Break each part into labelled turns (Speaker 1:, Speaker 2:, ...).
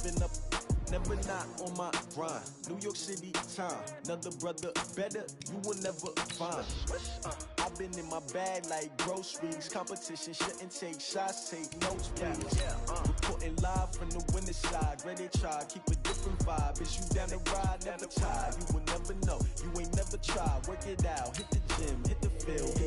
Speaker 1: been up, never not on my grind. New York City time, another brother better, you will never find. I've been in my bag like groceries. Competition shouldn't take shots, take notes, please. Reporting live from the winning side. Ready to try, keep a different vibe. Is you down the ride, never tired. You will never know, you ain't never tried. Work it out, hit the gym, hit the field.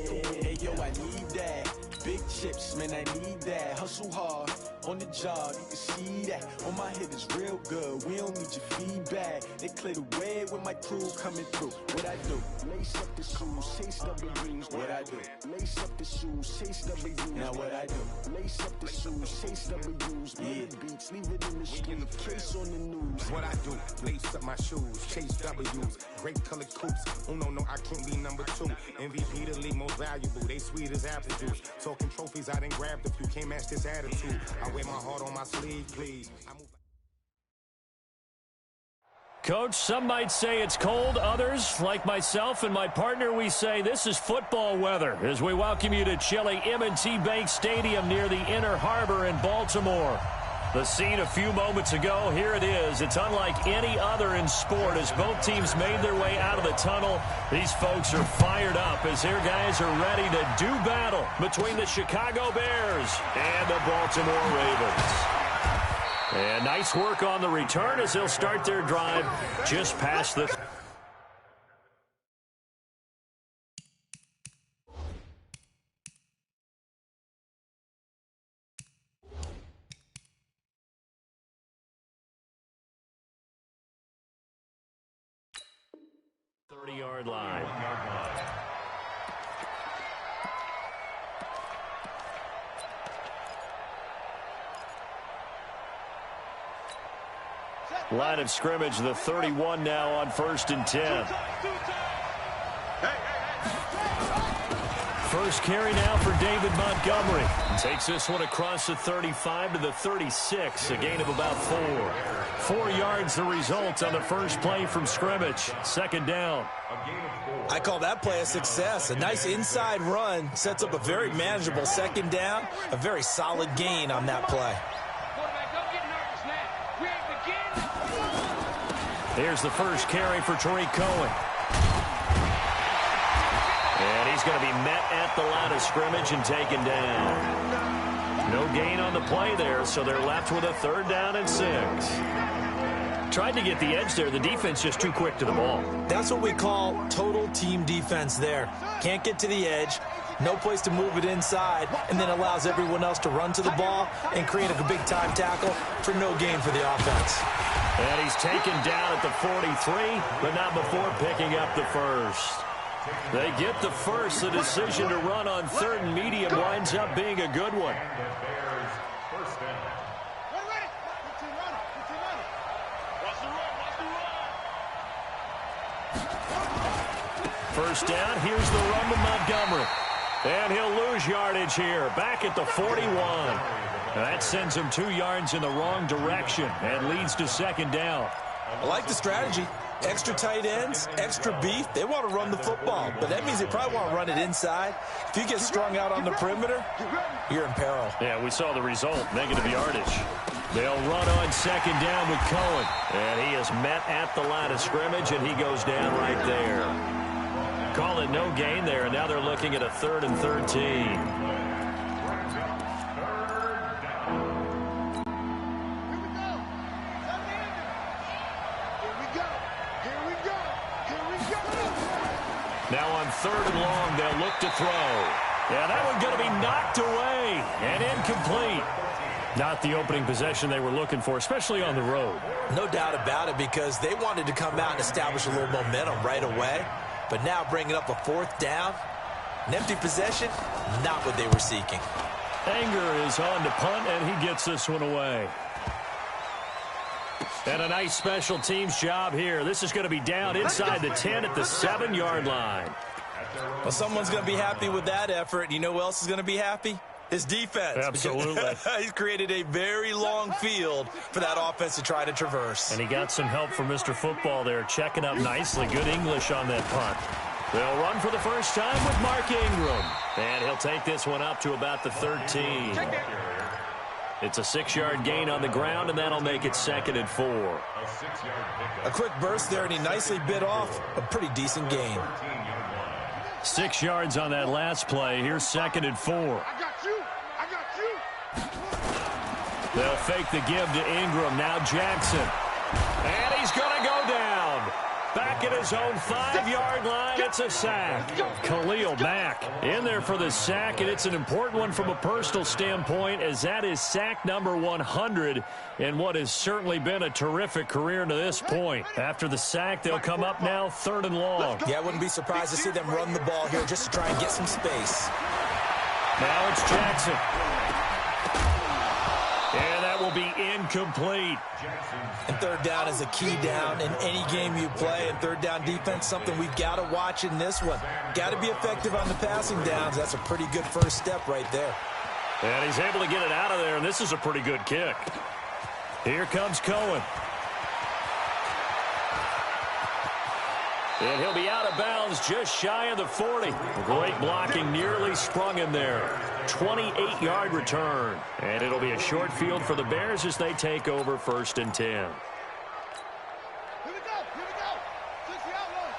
Speaker 1: Hey yo, I need that. Big chips, man, I need that. Hustle hard, on the job, you can see that. On my head is real good, we don't need your feedback. They clear the way with my crew coming through. What I do? Lace up the shoes, chase W's. What I do? Lace up the shoes, chase W's. Now what I do? Lace up the shoes, chase W's. Yeah, beats, leave it in the street, case on the news.
Speaker 2: What I do? Lace up my shoes, chase W's. Great colored coops. Oh no, I can't be number 2. MVP the league most valuable. They sweet as apple juice. Talking trophies, I didn't grab the few. Can't match this attitude. I wear my heart on my sleeve, please.
Speaker 3: Coach, some might say it's cold. Others, like myself and my partner, we say this is football weather as we welcome you to chilly M&T Bank Stadium near the Inner Harbor in Baltimore. The scene a few moments ago, here it is. It's unlike any other in sport as both teams made their way out of the tunnel. These folks are fired up as their guys are ready to do battle between the Chicago Bears and the Baltimore Ravens. And nice work on the return as they'll start their drive just past the... yard line. Line of scrimmage, the 31 now on 1st and 10. First carry now for David Montgomery. Takes this one across the 35 to the 36, a gain of about 4. 4 yards the result on the first play from scrimmage. Second down.
Speaker 4: I call that play a success. A nice inside run sets up a very manageable second down. A very solid gain on that play.
Speaker 3: Here's the first carry for Tariq Cohen. And he's going to be met at the line of scrimmage and taken down. No gain on the play there, so they're left with a 3rd down and 6. Tried to get the edge there. The defense just too quick to the ball.
Speaker 4: That's what we call total team defense there. Can't get to the edge, no place to move it inside, and then allows everyone else to run to the ball and create a big-time tackle for no gain for the offense.
Speaker 3: And he's taken down at the 43, but not before picking up the first. They get the first. The decision to run on 3rd and medium winds up being a good one. First down, here's the run to Montgomery. And he'll lose yardage here, back at the 41. That sends him 2 yards in the wrong direction and leads to 2nd down.
Speaker 4: I like the strategy. Extra tight ends, extra beef. They want to run the football, but that means they probably want to run it inside. If you get strung out on the perimeter, you're in peril.
Speaker 3: Yeah, we saw the result, negative yardage. They'll run on 2nd down with Cohen. And he is met at the line of scrimmage, and he goes down right there. Call it no gain there, and now they're looking at a 3rd and 13. Now on 3rd and long, they'll look to throw. Yeah, that one's going to be knocked away and incomplete. Not the opening possession they were looking for, especially on the road.
Speaker 4: No doubt about it, because they wanted to come out and establish a little momentum right away. But now bringing up a 4th down, an empty possession, not what they were seeking.
Speaker 3: Anger is on to punt, and he gets this one away. And a nice special teams job here. This is going to be down inside the 10 at the 7-yard line.
Speaker 4: Well, someone's going to be happy with that effort. You know who else is going to be happy? His defense.
Speaker 3: Absolutely.
Speaker 4: He's created a very long field for that offense to try to traverse.
Speaker 3: And he got some help from Mr. Football there, checking up nicely. Good English on that punt. They'll run for the first time with Mark Ingram. And he'll take this one up to about the 13. It's a 6-yard gain on the ground, and that'll make it 2nd and 4.
Speaker 4: A quick burst there, and he nicely bit off a pretty decent gain.
Speaker 3: 6 yards on that last play. Here's 2nd and 4.
Speaker 5: I got you.
Speaker 3: They'll fake the give to Ingram. Now Jackson. And he's going to go down. Back at his own 5-yard line. It's a sack. Khalil Mack in there for the sack, and it's an important one from a personal standpoint, as that is sack number 100 in what has certainly been a terrific career to this point. After the sack, they'll come up now 3rd and long.
Speaker 4: Yeah, I wouldn't be surprised to see them run the ball here just to try and get some space.
Speaker 3: Now it's Jackson. And that will be incomplete.
Speaker 4: And 3rd down is a key down in any game you play. And 3rd down defense, something we've got to watch in this one. Got to be effective on the passing downs. That's a pretty good first step right there.
Speaker 3: And he's able to get it out of there, and this is a pretty good kick. Here comes Cohen. And he'll be out of bounds just shy of the 40. Great blocking, nearly sprung him there. 28-yard return. And it'll be a short field for the Bears as they take over 1st and 10.
Speaker 5: Here we go. Switch the outlook.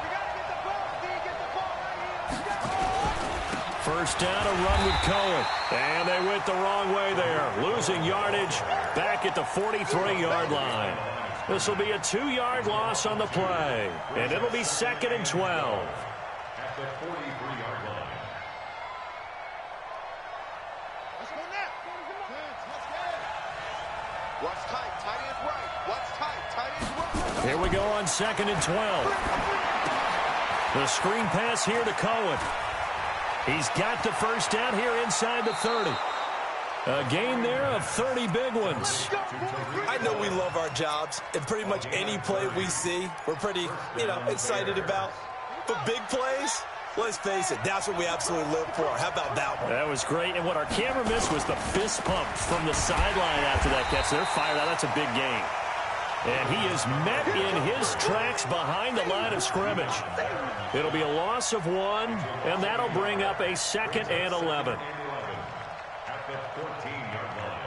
Speaker 5: We got to get the ball. Get the ball right here.
Speaker 3: First down, a run with Cohen. And they went the wrong way there. Losing yardage back at the 43-yard line. This will be a 2-yard loss on the play. And it'll be 2nd and 12.
Speaker 2: At the 43-yard line.
Speaker 5: Let's go now. Watch tight. Tight is right. Watch tight. Tight is right.
Speaker 3: Here we go on 2nd and 12. The screen pass here to Cohen. He's got the first down here inside the 30. A gain there of 30 big ones.
Speaker 4: I know we love our jobs, and pretty much any play we see, we're pretty, excited about. But big plays, let's face it, that's what we absolutely live for. How about that one?
Speaker 3: That was great, and what our camera missed was the fist pump from the sideline after that catch. They're fired out. That's a big gain. And he is met in his tracks behind the line of scrimmage. It'll be a loss of 1, and that'll bring up a 2nd and 11.
Speaker 2: At the 14-yard line.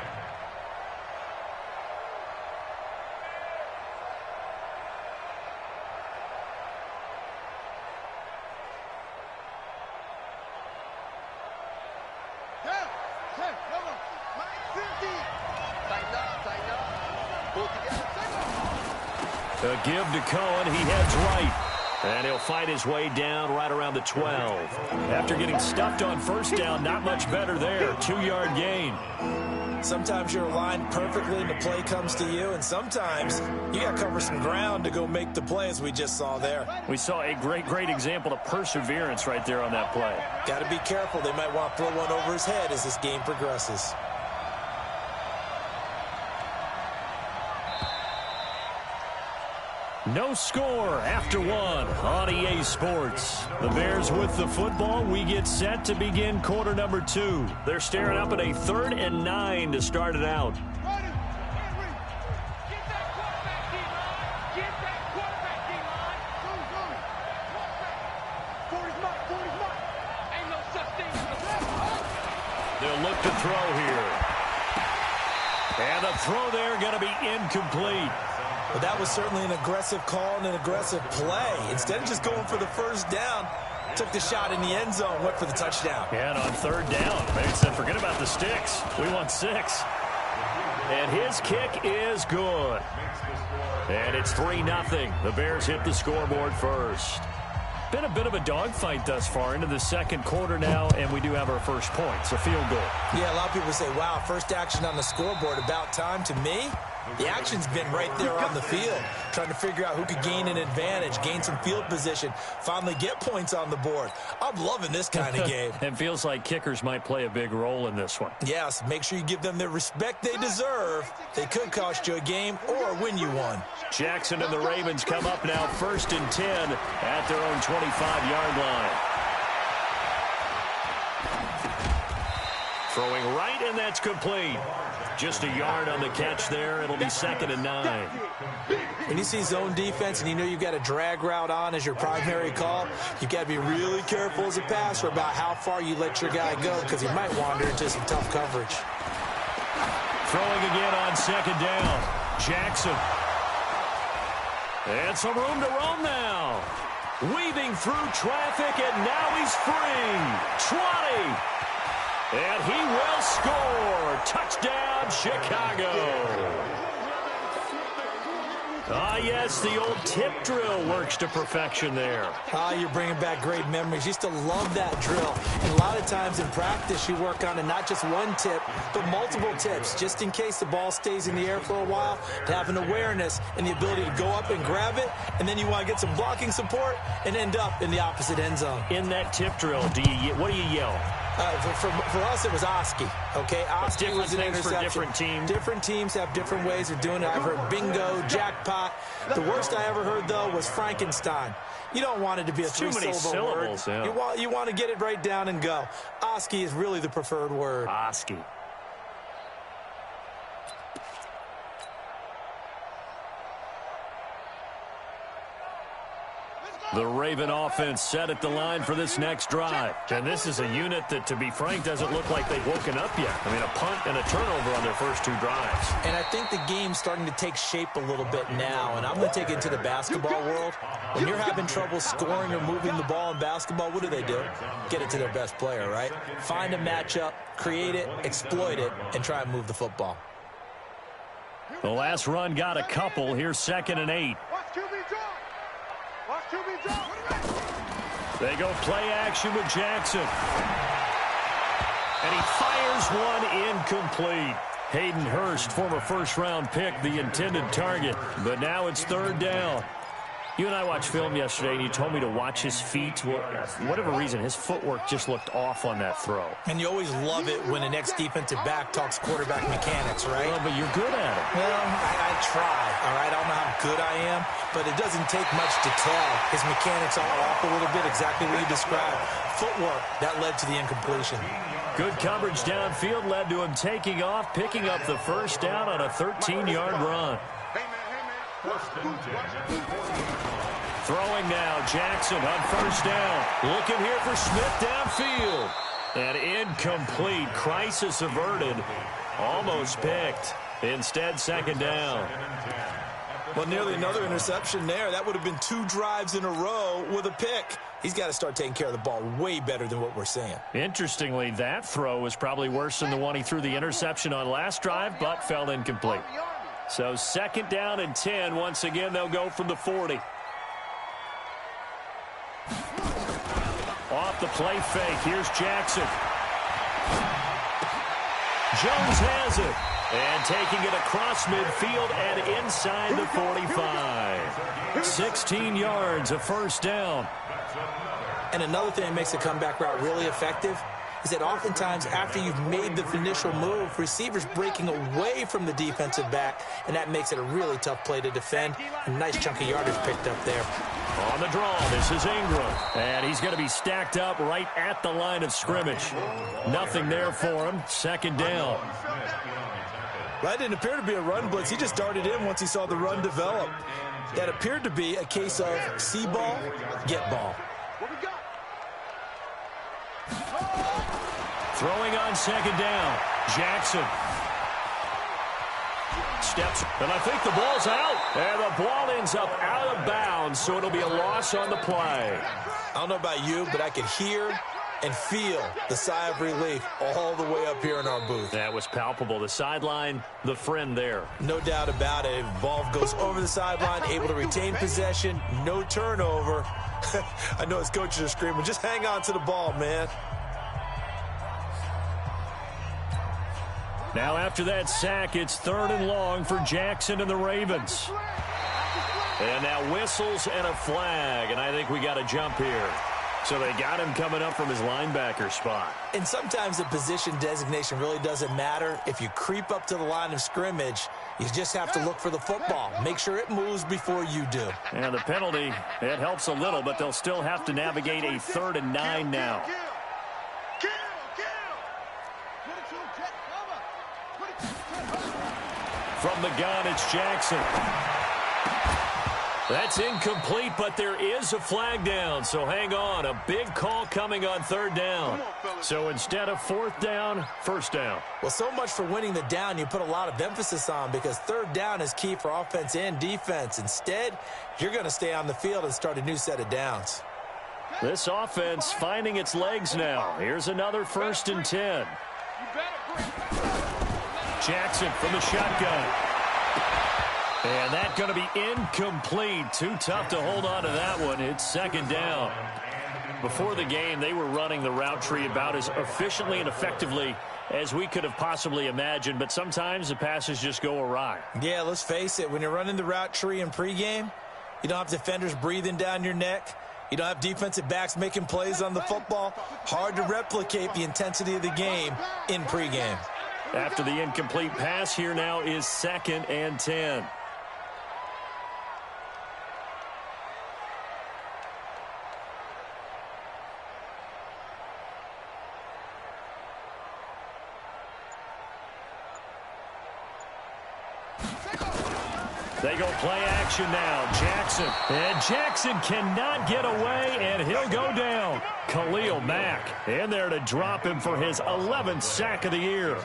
Speaker 3: A give to Cohen. He heads right. And he'll fight his way down right around the 12. After getting stuffed on first down, not much better there. 2-yard gain.
Speaker 4: Sometimes you're aligned perfectly and the play comes to you, and sometimes you got to cover some ground to go make the play, as we just saw there.
Speaker 3: We saw a great example of perseverance right there on that play.
Speaker 4: Got to be careful. They might want to throw one over his head as this game progresses.
Speaker 3: No score after 1 on EA Sports. The Bears with the football. We get set to begin quarter number 2. They're staring up at a 3rd and 9 to start it out. They'll look to throw here. And the throw there going to be incomplete.
Speaker 4: But that was certainly an aggressive call and an aggressive play. Instead of just going for the first down, took the shot in the end zone, went for the touchdown.
Speaker 3: And on 3rd down, they said, forget about the sticks. We want 6. And his kick is good. And it's 3-0. The Bears hit the scoreboard first. Been a bit of a dogfight thus far into the 2nd quarter now, and we do have our first point. So field goal.
Speaker 4: Yeah, a lot of people say, wow, first action on the scoreboard, about time. To me, the action's been right there on the field, trying to figure out who could gain an advantage, gain some field position, finally get points on the board. I'm loving this kind of game.
Speaker 3: It feels like kickers might play a big role in this one.
Speaker 4: Yes, make sure you give them the respect they deserve. They could cost you a game or win you one.
Speaker 3: Jackson and the Ravens come up now 1st and 10 at their own 25-yard line. Throwing right, and that's complete. Just a yard on the catch there. It'll be 2nd and 9.
Speaker 4: When you see zone defense and you know you've got a drag route on as your primary call, you've got to be really careful as a passer about how far you let your guy go, because he might wander into some tough coverage.
Speaker 3: Throwing again on second down. Jackson. And some room to roam now. Weaving through traffic, and now he's free. 20. And he will score. Touchdown, Chicago. Ah, yes, the old tip drill works to perfection there.
Speaker 4: Ah, you're bringing back great memories. Used to love that drill. And a lot of times in practice, you work on it, not just one tip, but multiple tips, just in case the ball stays in the air for a while, to have an awareness and the ability to go up and grab it, and then you want to get some blocking support and end up in the opposite end zone.
Speaker 3: In that tip drill, what do you yell?
Speaker 4: For us, it was Oski, okay? Oski was an interception.
Speaker 3: For different teams.
Speaker 4: Different teams have different ways of doing it. I've heard bingo, jackpot. The worst I ever heard, though, was Frankenstein. You don't want it to be a three-syllable word.
Speaker 3: Yeah.
Speaker 4: You want to get it right down and go. Oski is really the preferred word.
Speaker 3: Oski. The Raven offense set at the line for this next drive. And this is a unit that, to be frank, doesn't look like they've woken up yet. I mean, a punt and a turnover on their first two drives.
Speaker 4: And I think the game's starting to take shape a little bit now. And I'm going to take it into the basketball world. When you're having trouble scoring or moving the ball in basketball, what do? Get it to their best player, right? Find a matchup, create it, exploit it, and try and move the football.
Speaker 3: The last run got a couple. Here's 2nd and 8. They go play action with Jackson. And he fires one incomplete. Hayden Hurst, former first-round pick, the intended target. But now it's 3rd down. You and I watched film yesterday, and you told me to watch his feet. Well, for whatever reason, his footwork just looked off on that throw.
Speaker 4: And you always love it when the next defensive back talks quarterback mechanics, right?
Speaker 3: Well, but you're good at it.
Speaker 4: Well, I try, all right? I don't know how good I am, but it doesn't take much to tell. His mechanics are off a little bit, exactly what you described. Footwork, that led to the incompletion.
Speaker 3: Good coverage downfield led to him taking off, picking up the first down on a 13-yard run. Throwing now, Jackson on first down. Looking here for Smith downfield. And incomplete. Crisis averted. Almost picked. Instead, 2nd down.
Speaker 4: Well, nearly another interception there. That would have been 2 drives in a row with a pick. He's got to start taking care of the ball way better than what we're seeing.
Speaker 3: Interestingly, that throw was probably worse than the one he threw the interception on last drive, but fell incomplete. So 2nd down and 10. Once again, they'll go from the 40. Off the play fake. Here's Jackson. Jones has it. And taking it across midfield and inside the 45. 16 yards, a first down.
Speaker 4: And another thing that makes the comeback route really effective is that oftentimes after you've made the initial move, receivers breaking away from the defensive back, and that makes it a really tough play to defend. A nice chunk of yardage picked up there.
Speaker 3: On the draw, this is Ingram. And he's going to be stacked up right at the line of scrimmage. Nothing there for him. 2nd down.
Speaker 4: That didn't appear to be a run blitz. He just darted in once he saw the run develop. That appeared to be a case of see ball, get ball.
Speaker 3: Throwing on 2nd down. Jackson. Steps, and I think the ball's out. And the ball ends up out of bounds, so it'll be a loss on the play.
Speaker 4: I don't know about you, but I could hear and feel the sigh of relief all the way up here in our booth.
Speaker 3: That was palpable. The sideline, the friend there.
Speaker 4: No doubt about it. Ball goes over the sideline, able to retain possession, no turnover. I know his coaches are screaming, just hang on to the ball, man.
Speaker 3: Now after that sack, it's 3rd and long for Jackson and the Ravens. And now whistles and a flag, and I think we got a jump here. So they got him coming up from his linebacker spot.
Speaker 4: And sometimes the position designation really doesn't matter. If you creep up to the line of scrimmage, you just have to look for the football. Make sure it moves before you do.
Speaker 3: And the penalty, it helps a little, but they'll still have to navigate a 3rd and 9 now. From the gun, it's Jackson. That's incomplete, but there is a flag down, so hang on. A big call coming on third down. So instead of fourth down, first down.
Speaker 4: Well, so much for winning the down you put a lot of emphasis on, because third down is key for offense and defense. Instead, you're going to stay on the field and start a new set of downs.
Speaker 3: This offense finding its legs now. Here's another 1st and 10. Jackson from the shotgun. And that's going to be incomplete. Too tough to hold on to that one. It's 2nd down. Before the game, they were running the route tree about as efficiently and effectively as we could have possibly imagined, but sometimes the passes just go awry.
Speaker 4: Yeah, let's face it. When you're running the route tree in pregame, you don't have defenders breathing down your neck. You don't have defensive backs making plays on the football. Hard to replicate the intensity of the game in pregame.
Speaker 3: After the incomplete pass, here now is 2nd and 10. They go play action now. Jackson. And Jackson cannot get away, and he'll go down. Khalil Mack in there to drop him for his 11th sack of the year.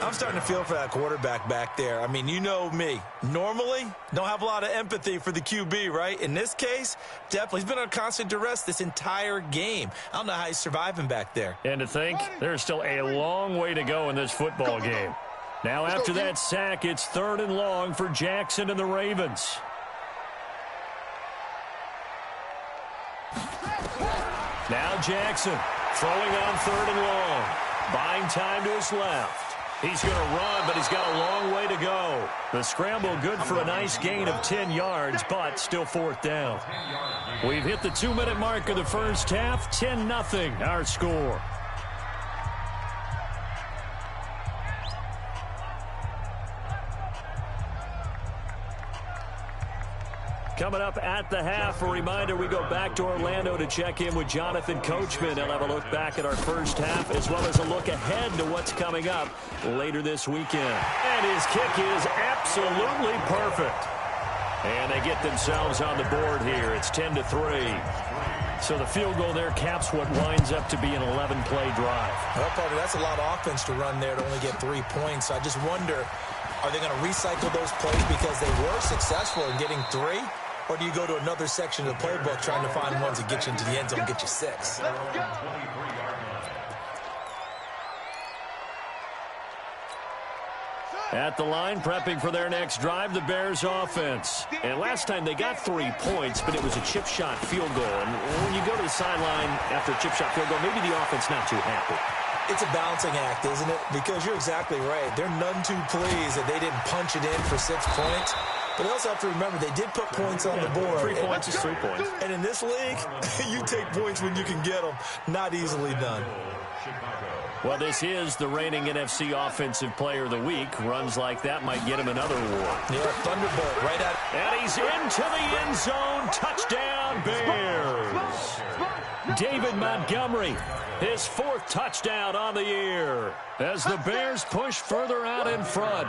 Speaker 4: I'm starting to feel for that quarterback back there. I mean, you know me. Normally, don't have a lot of empathy for the QB, right? In this case, definitely. He's been on constant duress this entire game. I don't know how he's surviving back there.
Speaker 3: And to think, there's still a long way to go in this football game. Now after that sack, it's 3rd and long for Jackson and the Ravens. Now Jackson throwing on 3rd and long. Buying time to his left. He's going to run, but he's got a long way to go. The scramble good for a nice gain of 10 yards, but still 4th down. We've hit the 2-minute mark of the first half. 10-0 our score. Coming up at the half, a reminder, we go back to Orlando to check in with Jonathan Coachman. He'll have a look back at our first half, as well as a look ahead to what's coming up later this weekend. And his kick is absolutely perfect. And they get themselves on the board here. It's 10-3. So the field goal there caps what winds up to be an 11-play drive.
Speaker 4: Well, Parker, that's a lot of offense to run there to only get 3 points. I just wonder, are they going to recycle those plays because they were successful in getting 3? Or do you go to another section of the playbook trying to find ones that get you into the end zone and get you 6?
Speaker 3: At the line, prepping for their next drive, the Bears offense. And last time they got 3 points, but it was a chip shot field goal. And when you go to the sideline after a chip shot field goal, maybe the offense not too happy.
Speaker 4: It's a balancing act, isn't it? Because you're exactly right. They're none too pleased that they didn't punch it in for 6 points. But they also have to remember they did put points on the board.
Speaker 3: 3 points is 3 points.
Speaker 4: And in this league, you take points when you can get them. Not easily done.
Speaker 3: Well, this is the reigning NFC Offensive Player of the Week. Runs like that might get him another award.
Speaker 4: Yeah, Thunderbolt right at it.
Speaker 3: And he's into the end zone. Touchdown, Bears. David Montgomery, his 4th touchdown on the year as the Bears push further out in front.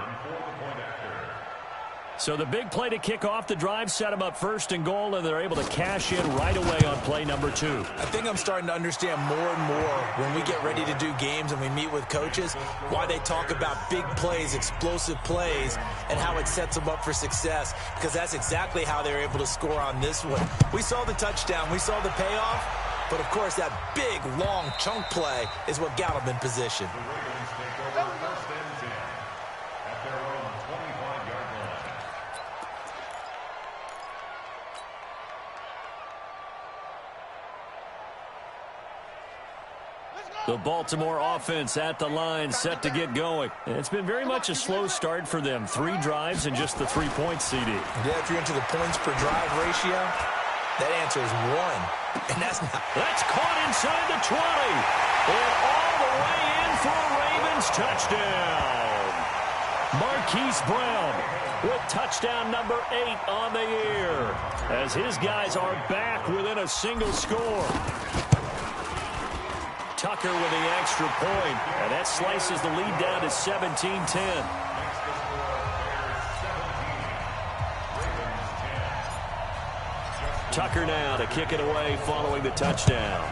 Speaker 3: So the big play to kick off the drive set them up 1st and goal, and they're able to cash in right away on play number 2.
Speaker 4: I think I'm starting to understand more and more when we get ready to do games and we meet with coaches why they talk about big plays, explosive plays, and how it sets them up for success, because that's exactly how they're able to score on this one. We saw the touchdown. We saw the payoff. But, of course, that big, long chunk play is what got them in position.
Speaker 3: The Baltimore offense at the line, set to get going. It's been very much a slow start for them. 3 drives and just the 3 points, CD.
Speaker 4: Yeah, if you're into the points per drive ratio, that answer is 1. And that's not...
Speaker 3: That's caught inside the 20. And all the way in for a Ravens touchdown. Marquise Brown with touchdown number 8 on the year, as his guys are back within a single score. Tucker with the extra point, and that slices the lead down to 17-10. Tucker now to kick it away following the touchdown.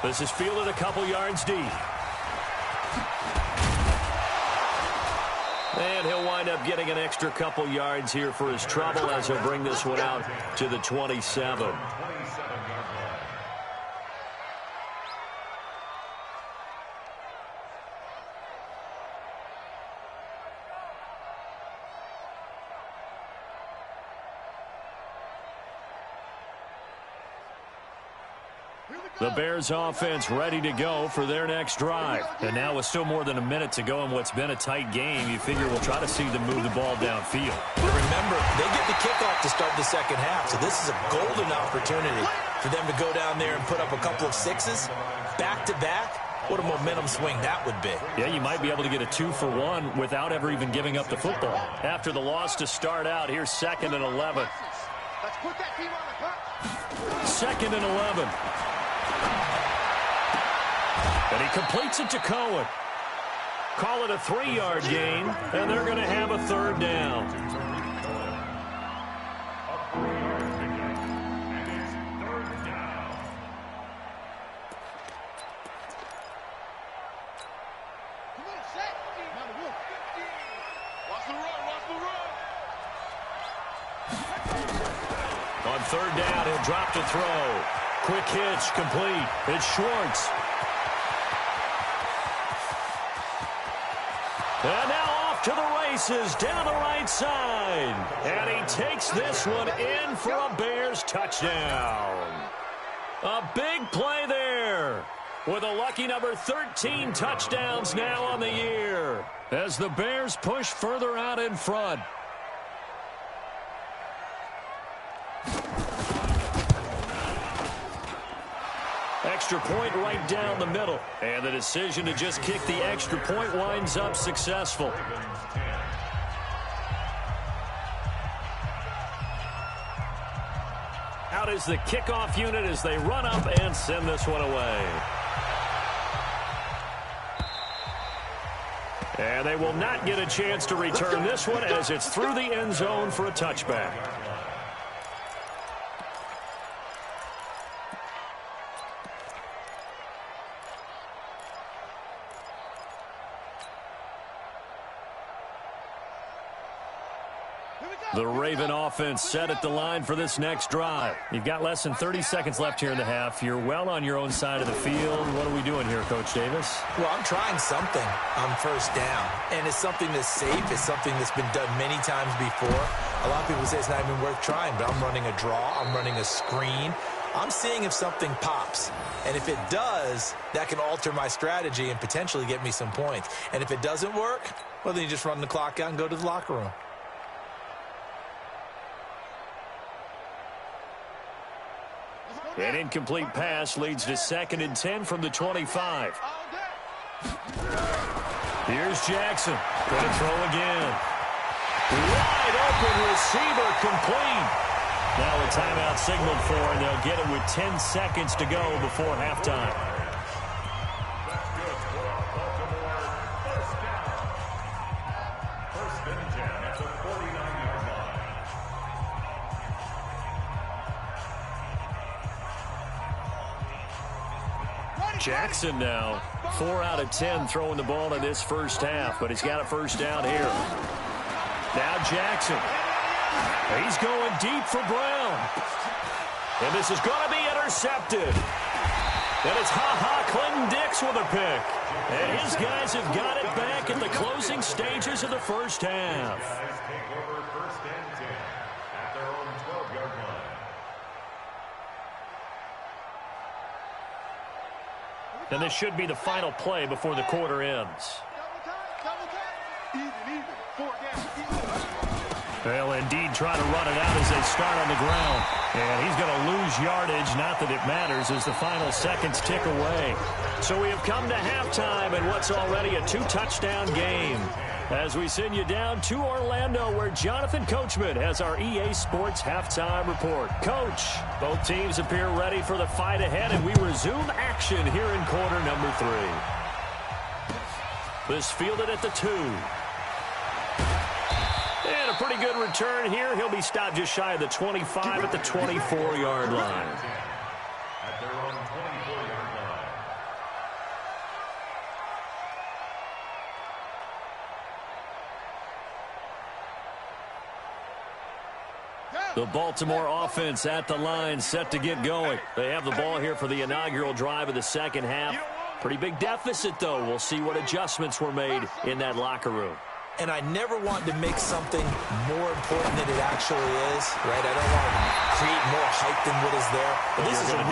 Speaker 3: This is fielded a couple yards deep. And he'll wind up getting an extra couple yards here for his trouble as he'll bring this one out to the 27. The Bears offense ready to go for their next drive. And now with still more than a minute to go in what's been a tight game, you figure we'll try to see them move the ball downfield.
Speaker 4: But remember, they get the kickoff to start the second half, so this is a golden opportunity for them to go down there and put up a couple of sixes back-to-back. What a momentum swing that would be.
Speaker 3: Yeah, you might be able to get a 2-for-1 without ever even giving up the football. After the loss to start out, here's 2nd and 11.
Speaker 5: Let's put that team on the clock.
Speaker 3: 2nd and 11. And he completes it to Cohen. Call it a 3-yard gain, and they're going to have a 3rd down.
Speaker 5: Come on, set. Watch the run, watch the run.
Speaker 3: On 3rd down, he'll drop to throw. Quick hitch, complete. It's Schwartz. And now off to the races down the right side. And he takes this one in for a Bears touchdown. A big play there. With a lucky number 13 touchdowns now on the year. As the Bears push further out in front. Extra point right down the middle. And the decision to just kick the extra point winds up successful. Out is the kickoff unit as they run up and send this one away. And they will not get a chance to return this one as it's through the end zone for a touchback. The Raven offense set at the line for this next drive. You've got less than 30 seconds left here in the half. You're well on your own side of the field. What are we doing here, Coach Davis?
Speaker 4: Well, I'm trying something on 1st down, and it's something that's safe. It's something that's been done many times before. A lot of people say it's not even worth trying, but I'm running a draw. I'm running a screen. I'm seeing if something pops. And if it does, that can alter my strategy and potentially get me some points. And if it doesn't work, well, then you just run the clock out and go to the locker room.
Speaker 3: An incomplete pass leads to 2nd and 10 from the 25. Here's Jackson. Going to throw again. Wide open receiver complete. Now a timeout signaled for, and they'll get it with 10 seconds to go before halftime. Jackson now, 4 out of 10 throwing the ball in this first half, but he's got a 1st down here. Now Jackson. He's going deep for Brown. And this is going to be intercepted. And it's Clinton-Dix with a pick. And his guys have got it back at the closing stages of the first half. And this should be the final play before the quarter ends. They'll indeed try to run it out as they start on the ground. And he's going to lose yardage, not that it matters, as the final seconds tick away. So we have come to halftime in what's already a 2-touchdown game. As we send you down to Orlando, where Jonathan Coachman has our EA Sports halftime report. Coach, both teams appear ready for the fight ahead, and we resume action here in quarter number 3. This fielded at the 2. And a pretty good return here. He'll be stopped just shy of the 25 at the 24-yard line.
Speaker 6: At their own 24-yard line.
Speaker 3: The Baltimore offense at the line, set to get going. They have the ball here for the inaugural drive of the second half. Pretty big deficit, though. We'll see what adjustments were made in that locker room.
Speaker 4: And I never want to make something more important than it actually is, right? I don't want to create more hype than what is there. But this is I'm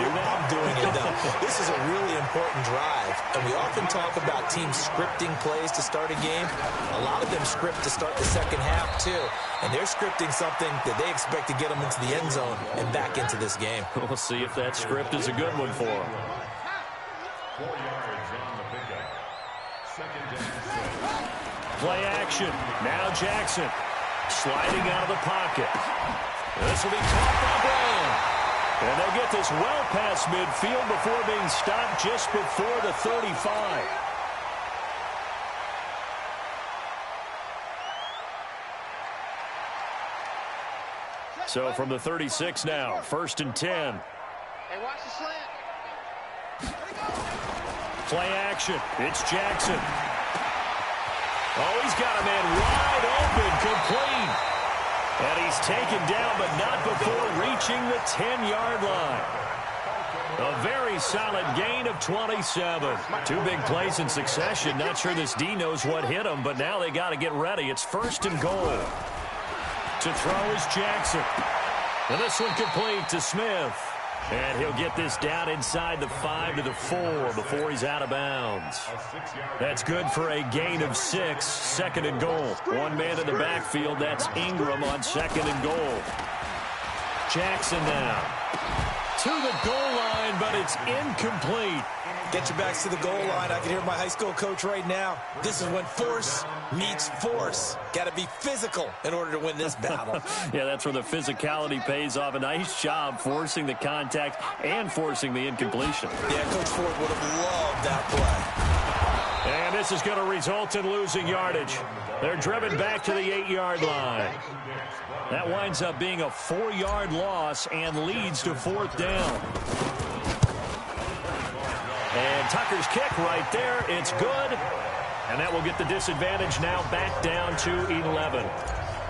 Speaker 4: doing it, though. This is a really important drive. And we often talk about teams scripting plays to start a game. A lot of them script to start the second half, too. And they're scripting something that they expect to get them into the end zone and back into this game.
Speaker 3: We'll see if that script is a good one for them.
Speaker 6: 4 yards on the pickup. Second down.
Speaker 3: Play action. Now Jackson sliding out of the pocket. This will be caught by Brown. And they'll get this well past midfield before being stopped just before the 35. So from the 36 now, 1st and 10.
Speaker 5: Hey, watch the slant.
Speaker 3: Play action. It's Jackson. Oh, he's got a man wide open, complete. And he's taken down, but not before reaching the 10-yard line. A very solid gain of 27. 2 big plays in succession. Not sure this D knows what hit him, but now they got to get ready. It's 1st and goal. To throw is Jackson. And this one complete to Smith. And he'll get this down inside the 5 to the 4 before he's out of bounds. That's good for a gain of 6. 2nd and goal. 1 man in the backfield. That's Ingram on 2nd and goal. Jackson now to the goal line, but it's incomplete.
Speaker 4: Get your backs to the goal line. I can hear my high school coach right now. This is when force meets force. Got to be physical in order to win this battle.
Speaker 3: Yeah, that's where the physicality pays off. A nice job forcing the contact and forcing the incompletion.
Speaker 4: Yeah, Coach Ford would have loved that play.
Speaker 3: And this is going to result in losing yardage. They're driven back to the 8-yard line. That winds up being a 4-yard loss and leads to 4th down. And Tucker's kick right there. It's good. And that will get the disadvantage now back down to 11.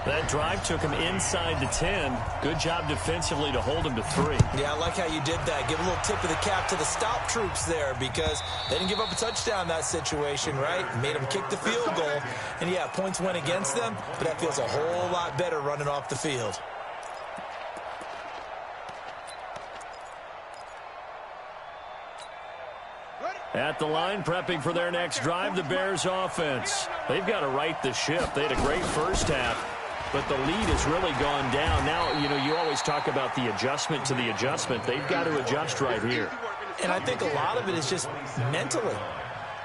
Speaker 3: That drive took him inside the 10. Good job defensively to hold him to 3.
Speaker 4: Yeah, I like how you did that. Give a little tip of the cap to the stop troops there because they didn't give up a touchdown in that situation, right? Made them kick the field goal. And, yeah, points went against them, but that feels a whole lot better running off the field.
Speaker 3: At the line, prepping for their next drive, the Bears offense. They've got to right the ship. They had a great first half, but the lead has really gone down. Now, you know, you always talk about the adjustment to the adjustment. They've got to adjust right here.
Speaker 4: And I think a lot of it is just mentally.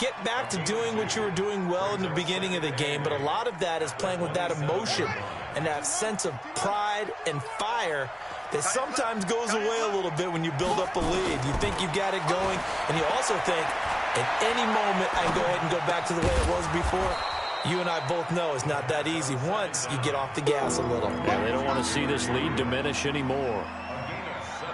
Speaker 4: Get back to doing what you were doing well in the beginning of the game, but a lot of that is playing with that emotion and that sense of pride and fire that sometimes goes away a little bit when you build up a lead. You think you've got it going, and you also think, at any moment, I can go ahead and go back to the way it was before. You and I both know it's not that easy once you get off the gas a little.
Speaker 3: Yeah, they don't want to see this lead diminish anymore.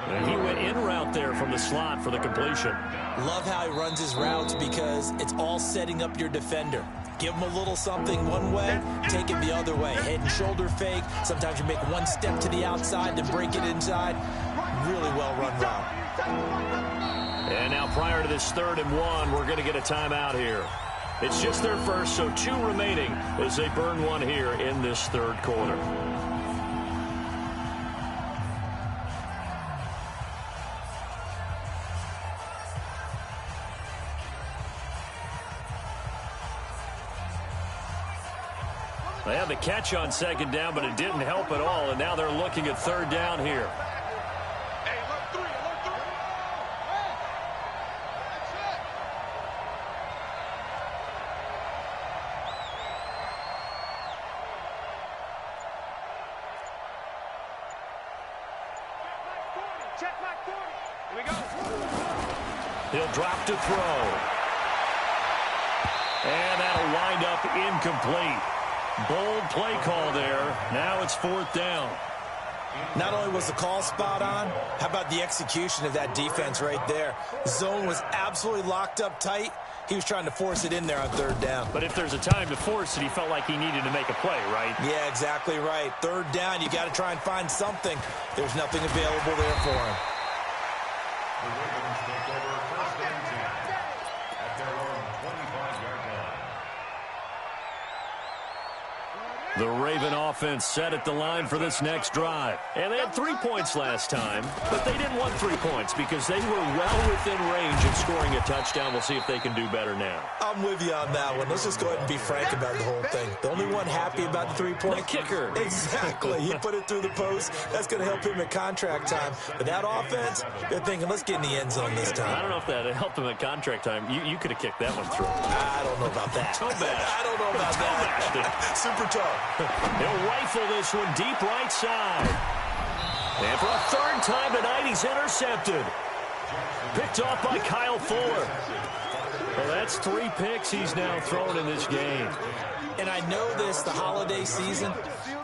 Speaker 3: And he went in route there from the slot for the completion.
Speaker 4: Love how he runs his routes because it's all setting up your defender. Give him a little something one way, take it the other way. Head and shoulder fake. Sometimes you make one step to the outside to break it inside. Really well run route.
Speaker 3: And now prior to this 3rd and 1, we're going to get a timeout here. It's just their first, so 2 remaining as they burn one here in this 3rd quarter. They had the catch on 2nd down, but it didn't help at all, and now they're looking at 3rd down here.
Speaker 5: Hey, look 3, look 3. That's it. Check back 40. Here we go.
Speaker 3: He'll drop to throw. And that'll wind up incomplete. Bold play call there. Now it's 4th down.
Speaker 4: Not only was the call spot on, how about the execution of that defense right there? Zone was absolutely locked up tight. He was trying to force it in there on 3rd down.
Speaker 3: But if there's a time to force it, he felt like he needed to make a play, right?
Speaker 4: Yeah, exactly right. 3rd down, you got to try and find something. There's nothing available there for him.
Speaker 6: The Ravens take over 1st and 10 at their own 25-yard line.
Speaker 3: The Raven offense set at the line for this next drive. And they had 3 points last time, but they didn't want 3 points because they were well within range of scoring a touchdown. We'll see if they can do better now.
Speaker 4: I'm with you on that one. Let's just go ahead and be frank about the whole thing. The only one happy about the 3-point
Speaker 3: The kicker.
Speaker 4: Exactly. He put it through the post. That's going to help him at contract time. But that offense, they're thinking, let's get in the end zone this time.
Speaker 3: I don't know if that helped him at contract time. You could have kicked that one through.
Speaker 4: I don't know about that.
Speaker 3: Toe bash.
Speaker 4: I don't know about that. Super toe.
Speaker 3: He'll rifle this one deep right side. And for a 3rd time tonight, he's intercepted. Picked off by Kyle Fuller. Well, that's 3 picks he's now thrown in this game.
Speaker 4: And I know this, the holiday season,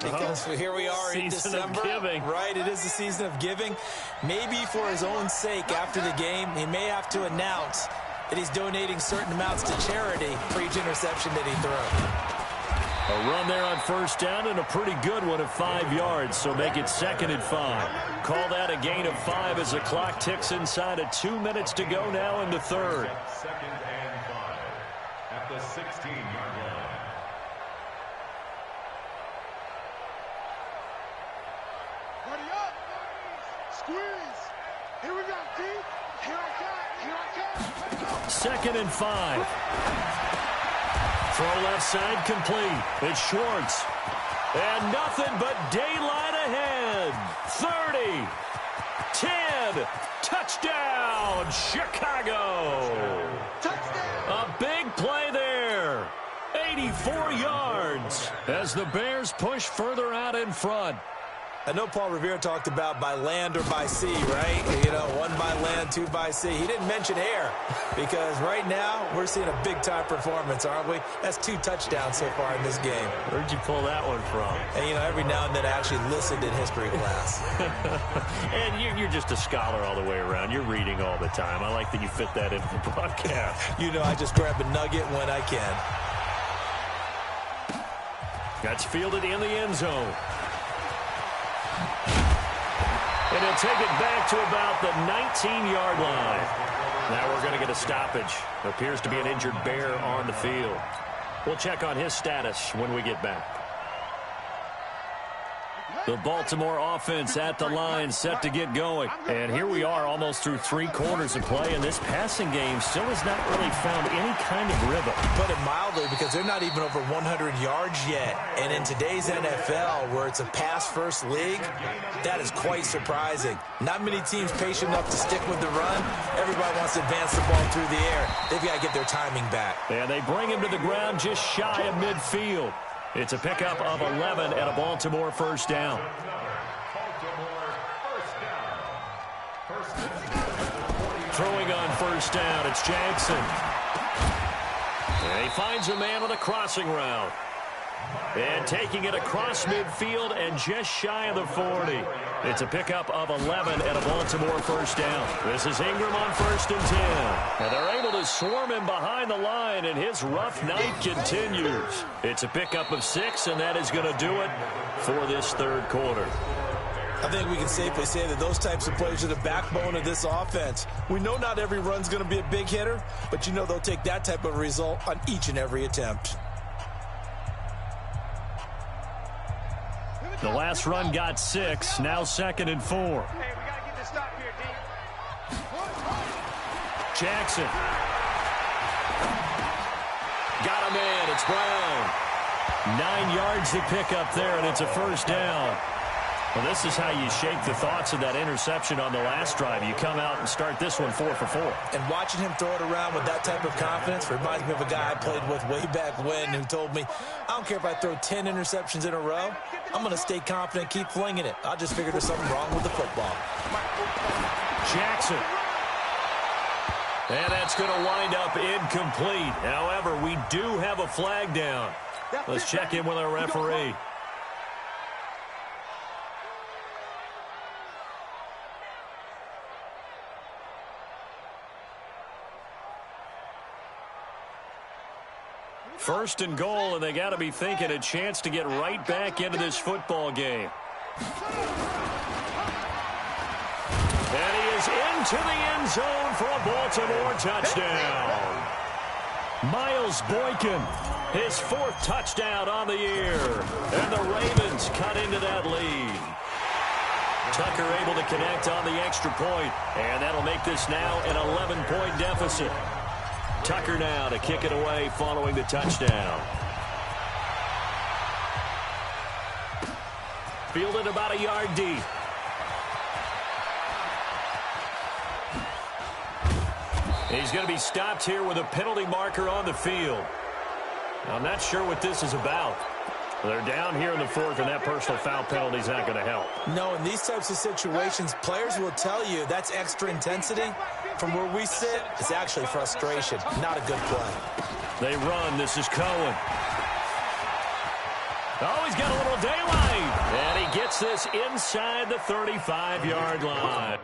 Speaker 4: because here we are in December.
Speaker 3: Season of giving.
Speaker 4: Right, it is the season of giving. Maybe for his own sake after the game, he may have to announce that he's donating certain amounts to charity for each interception that he throws.
Speaker 3: A run there on 1st down and a pretty good one of 5 yards, so make it 2nd and 5. Call that a gain of 5 as the clock ticks inside of 2 minutes to go now in the 3rd.
Speaker 6: 2nd and 5 at the 16-yard line.
Speaker 5: Ready up. Squeeze. Here we go, D. Here I come. Here I come. Let's go.
Speaker 3: 2nd and 5. Throw left side complete. It's Schwartz. And nothing but daylight ahead. 30. 10. Touchdown, Chicago.
Speaker 5: Touchdown.
Speaker 3: A big play there. 84 yards as the Bears push further out in front.
Speaker 4: I know Paul Revere talked about by land or by sea, right? You know, 1 by land, 2 by sea. He didn't mention air because right now we're seeing a big-time performance, aren't we? That's 2 touchdowns so far in this game.
Speaker 3: Where'd you pull that one from?
Speaker 4: And, you know, every now and then I actually listened in history class.
Speaker 3: And you're just a scholar all the way around. You're reading all the time. I like that you fit that into the broadcast.
Speaker 4: You know, I just grab a nugget when I can.
Speaker 3: That's fielded in the end zone. And he'll take it back to about the 19-yard line. Now we're going to get a stoppage. Appears to be an injured Bear on the field. We'll check on his status when we get back. The Baltimore offense at the line, set to get going. And here we are almost through 3 quarters of play, and this passing game still has not really found any kind of rhythm.
Speaker 4: Put it mildly, because they're not even over 100 yards yet. And in today's NFL, where it's a pass-first league, that is quite surprising. Not many teams patient enough to stick with the run. Everybody wants to advance the ball through the air. They've got to get their timing back.
Speaker 3: And they bring him to the ground just shy of midfield. It's a pickup of 11 and a Baltimore 1st down. Throwing on 1st down, it's Jackson. And he finds a man on a crossing route. And taking it across midfield and just shy of the 40. It's a pickup of 11 and a Baltimore 1st down. This is Ingram on 1st and 10. And they're able to swarm him behind the line, and his rough night continues. It's a pickup of 6, and that is going to do it for this 3rd quarter.
Speaker 4: I think we can safely say that those types of plays are the backbone of this offense. We know not every run's going to be a big hitter, but you know they'll take that type of result on each and every attempt.
Speaker 3: The last run got 6, now 2nd and 4.
Speaker 5: Hey, we got to get this stop here, D.
Speaker 3: Jackson. Got a man, it's Brown. 9 yards to pick up there, and it's a 1st down. Well, this is how you shake the thoughts of that interception on the last drive. You come out and start this one 4 for 4.
Speaker 4: And watching him throw it around with that type of confidence reminds me of a guy I played with way back when who told me, I don't care if I throw 10 interceptions in a row. I'm going to stay confident, keep flinging it. I just figured there's something wrong with the football.
Speaker 3: Jackson. And that's going to wind up incomplete. However, we do have a flag down. Let's check in with our referee. First and goal, and they got to be thinking a chance to get right back into this football game. And he is into the end zone for a Baltimore touchdown. Miles Boykin, his 4th touchdown on the year. And the Ravens cut into that lead. Tucker able to connect on the extra point, and that'll make this now an 11-point deficit. Tucker now to kick it away following the touchdown. Fielded about a yard deep. He's going to be stopped here with a penalty marker on the field. I'm not sure what this is about. They're down here in the 4th, and that personal foul penalty is not going to help.
Speaker 4: No, in these types of situations, players will tell you that's extra intensity. From where we sit, it's actually frustration, not a good play.
Speaker 3: They run. This is Cohen. Oh, he's got a little daylight. And he gets this inside the 35-yard line.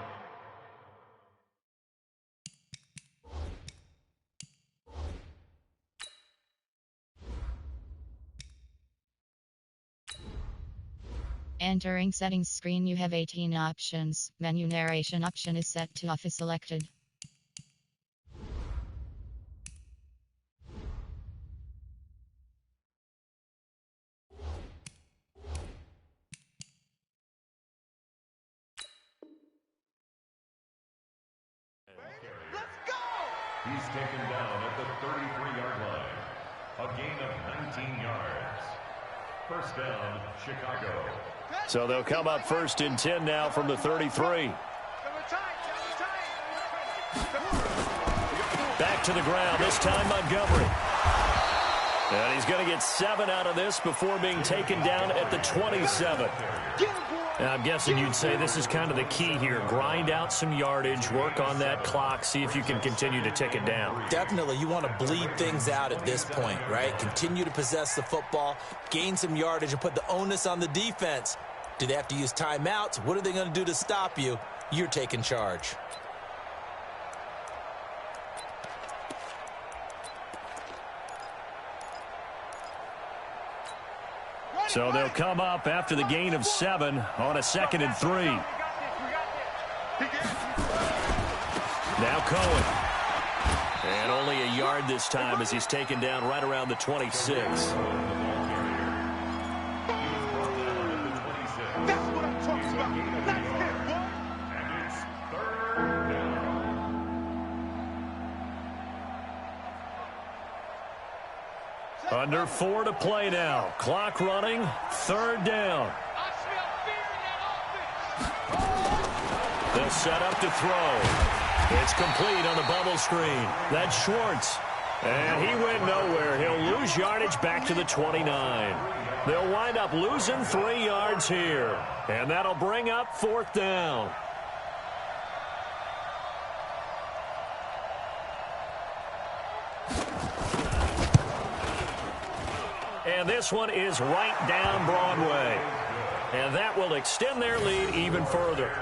Speaker 7: Entering settings screen, you have 18 options. Menu narration option is set to off is selected.
Speaker 6: He's taken down at the 33-yard line. A gain of 19 yards. First down, Chicago.
Speaker 3: So they'll come up 1st and 10 now from the 33. Back to the ground, this time Montgomery. And he's going to get 7 out of this before being taken down at the 27. And I'm guessing you'd say this is kind of the key here. Grind out some yardage, work on that clock, see if you can continue to tick it down.
Speaker 4: Definitely, you want to bleed things out at this point, right? Continue to possess the football, gain some yardage, and put the onus on the defense. Do they have to use timeouts? What are they going to do to stop you? You're taking charge.
Speaker 3: So they'll come up after the gain of 7 on a 2nd and 3. Now Cohen. And only a yard this time as he's taken down right around the 26. Under 4 to play now. Clock running. 3rd down. They'll set up to throw. It's complete on the bubble screen. That's Schwartz. And he went nowhere. He'll lose yardage back to the 29. They'll wind up losing 3 yards here. And that'll bring up 4th down. And this one is right down Broadway. And that will extend their lead even further.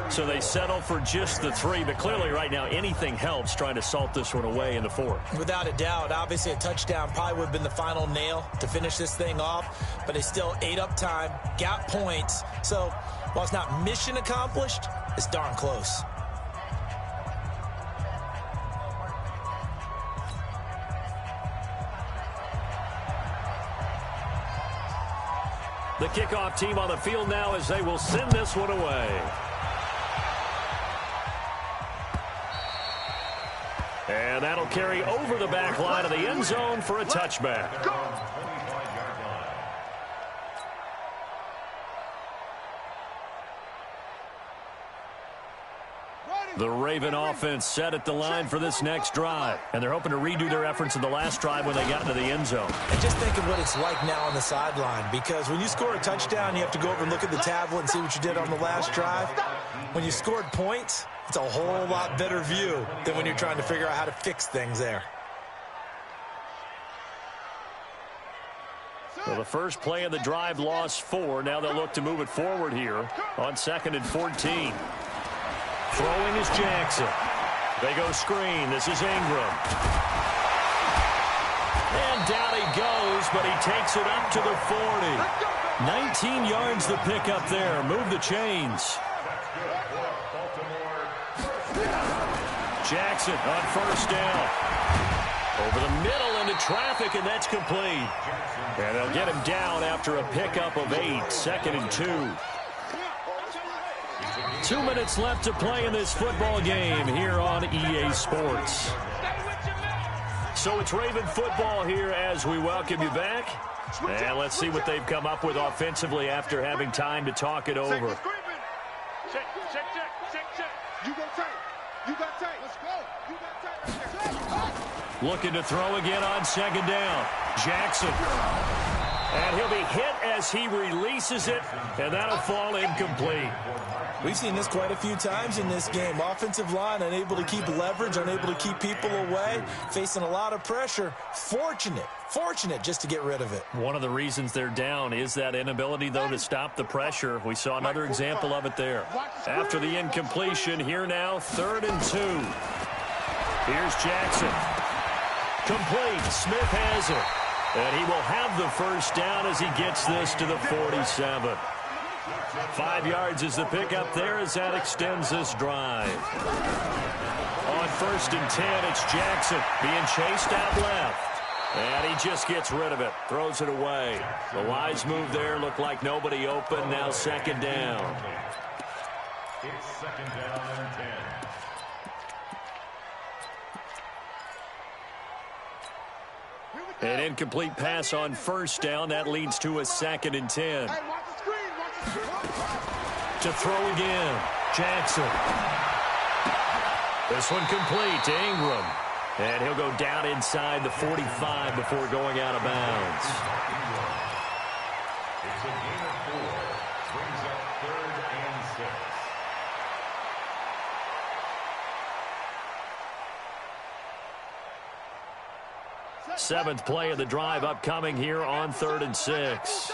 Speaker 3: So they settle for just the 3. But clearly right now anything helps trying to salt this one away in the 4th.
Speaker 4: Without a doubt. Obviously a touchdown probably would have been the final nail to finish this thing off. But they still ate up time, got points. So while it's not mission accomplished, it's darn close.
Speaker 3: The kickoff team on the field now as they will send this one away. And that'll carry over the back line of the end zone for a touchback. The Raven offense set at the line for this next drive. And they're hoping to redo their efforts in the last drive when they got into the end zone.
Speaker 4: And just think of what it's like now on the sideline. Because when you score a touchdown, you have to go over and look at the tablet and see what you did on the last drive. When you scored points, it's a whole lot better view than when you're trying to figure out how to fix things there.
Speaker 3: So the first play of the drive lost 4. Now they'll look to move it forward here on 2nd and 14. Throwing is Jackson. They go screen. This is Ingram. And down he goes, but he takes it up to the 40. 19 yards the pickup there. Move the chains. Jackson on first down. Over the middle into traffic, and that's complete. And they'll get him down after a pickup of 8. 2nd and 2. 2 minutes left to play in this football game here on EA Sports. So it's Raven football here as we welcome you back. And let's see what they've come up with offensively after having time to talk it over.
Speaker 5: Check. You go tight. You got tight. Let's go. You got tight.
Speaker 3: Looking to throw again on 2nd down. Jackson. And he'll be hit as he releases it, and that'll fall incomplete.
Speaker 4: We've seen this quite a few times in this game. Offensive line unable to keep leverage, unable to keep people away, facing a lot of pressure. Fortunate just to get rid of it.
Speaker 3: One of the reasons they're down is that inability, though, to stop the pressure. We saw another example of it there. After the incompletion, here now, 3rd and 2. Here's Jackson. Complete. Smith has it. And he will have the first down as he gets this to the 47. 5 yards is the pickup there as that extends this drive. On 1st and 10, it's Jackson being chased out left. And he just gets rid of it, throws it away. The wise move there, looked like nobody open. Now 2nd down.
Speaker 6: It's 2nd down and 10.
Speaker 3: An incomplete pass on 1st down. That leads to a 2nd and 10. To throw again, Jackson. This one complete to Ingram. And he'll go down inside the 45 before going out of bounds.
Speaker 6: It's a gain of 4. Brings up 3rd and 6.
Speaker 3: 7th play of the drive upcoming here on 3rd and 6.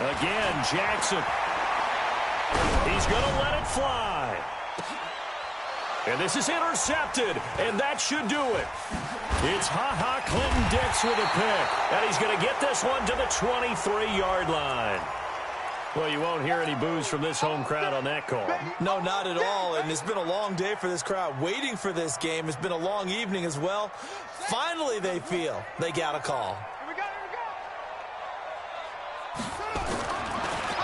Speaker 3: Again, Jackson. He's going to let it fly. And this is intercepted, and that should do it. It's Clinton-Dix with a pick, and he's going to get this one to the 23-yard line. Well, you won't hear any boos from this home crowd on that call.
Speaker 4: No, not at all, and it's been a long day for this crowd waiting for this game. It's been a long evening as well. Finally, they feel they got a call.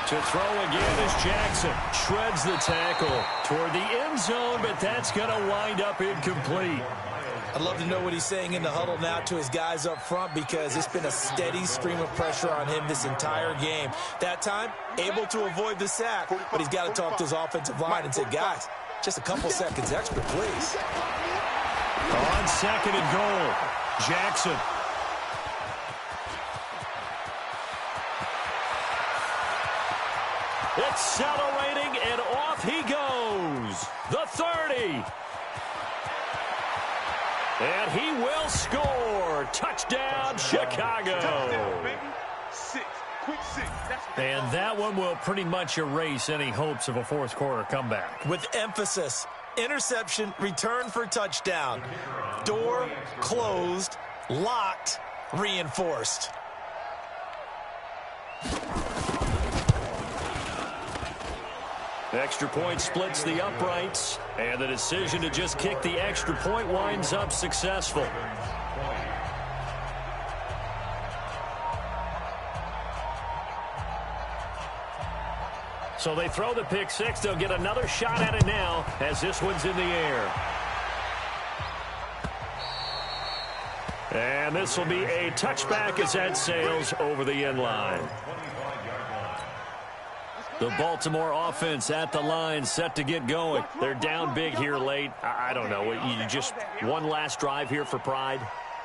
Speaker 3: To throw again is Jackson. Shreds the tackle toward the end zone, but that's going to wind up incomplete.
Speaker 4: I'd love to know what he's saying in the huddle now to his guys up front, because it's been a steady stream of pressure on him this entire game. That time, able to avoid the sack, but he's got to talk to his offensive line and say, guys, just a couple seconds extra, please.
Speaker 3: On 2nd and goal, Jackson. Accelerating, and off he goes. The 30. And he will score. Touchdown, Chicago.
Speaker 5: Touchdown, baby. 6. Quick 6.
Speaker 3: And that one will pretty much erase any hopes of a fourth quarter comeback.
Speaker 4: With emphasis, interception, return for touchdown. Door closed, locked, reinforced.
Speaker 3: Extra point splits the uprights, and the decision to just kick the extra point winds up successful. So they throw the pick six. They'll get another shot at it now as this one's in the air. And this will be a touchback as that sails over the end line. The Baltimore offense at the line, set to get going. They're down big here late. I don't know. You just one last drive here for pride?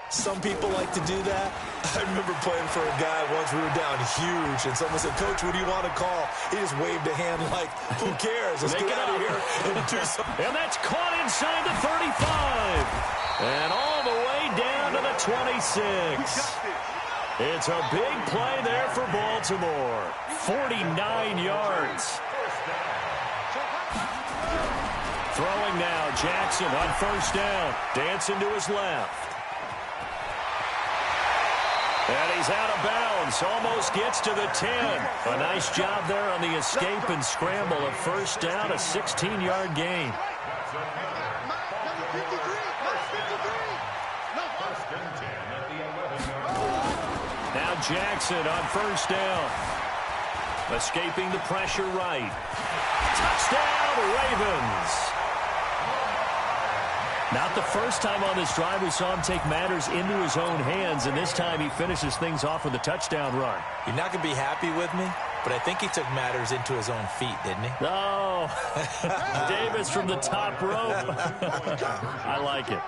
Speaker 4: Some people like to do that. I remember playing for a guy once. We were down huge, and someone said, "Coach, what do you want to call?" He just waved a hand like, who cares? Let's get out of here and do something.
Speaker 3: And that's caught inside the 35. And all the way down to the 26. It's a big play there for Baltimore. 49 yards. Throwing now, Jackson on first down. Dancing to his left. And he's out of bounds. Almost gets to the 10. A nice job there on the escape and scramble. A first down, a 16-yard gain. Now Jackson on first down. Escaping the pressure right. Touchdown, Ravens. Not the first time on this drive we saw him take matters into his own hands, and this time he finishes things off with a touchdown run.
Speaker 4: You're not going to be happy with me, but I think he took matters into his own feet, didn't he?
Speaker 3: Oh, Davis from the top rope. I like it.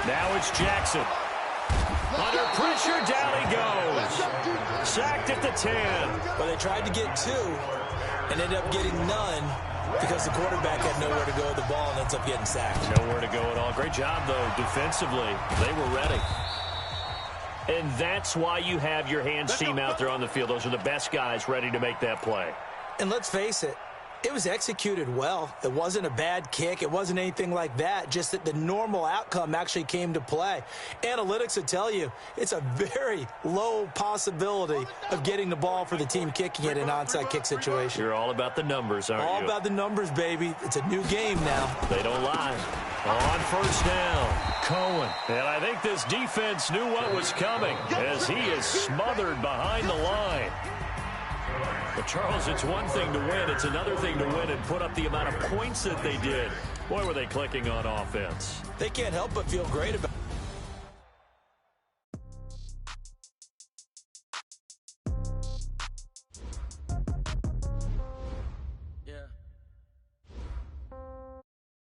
Speaker 3: Now it's Jackson. Under pressure, down he goes. Sacked at the 10.
Speaker 4: Well, they tried to get 2 and ended up getting none because the quarterback had nowhere to go with the ball and ends up getting sacked.
Speaker 3: Nowhere to go at all. Great job, though, defensively. They were ready. And that's why you have your hands team out there on the field. Those are the best guys ready to make that play.
Speaker 4: And let's face it, it was executed well. It wasn't a bad kick. It wasn't anything like that. Just that the normal outcome actually came to play. Analytics will tell you it's a very low possibility of getting the ball for the team kicking it in an onside kick situation.
Speaker 3: You're all about the numbers, aren't you?
Speaker 4: All about the numbers, baby. It's a new game now.
Speaker 3: They don't lie. On first down, Cohen. And I think this defense knew what was coming as he is smothered behind the line. But, Charles, it's one thing to win. It's another thing to win and put up the amount of points that they did. Boy, were they clicking on offense.
Speaker 4: They can't help but feel great about it.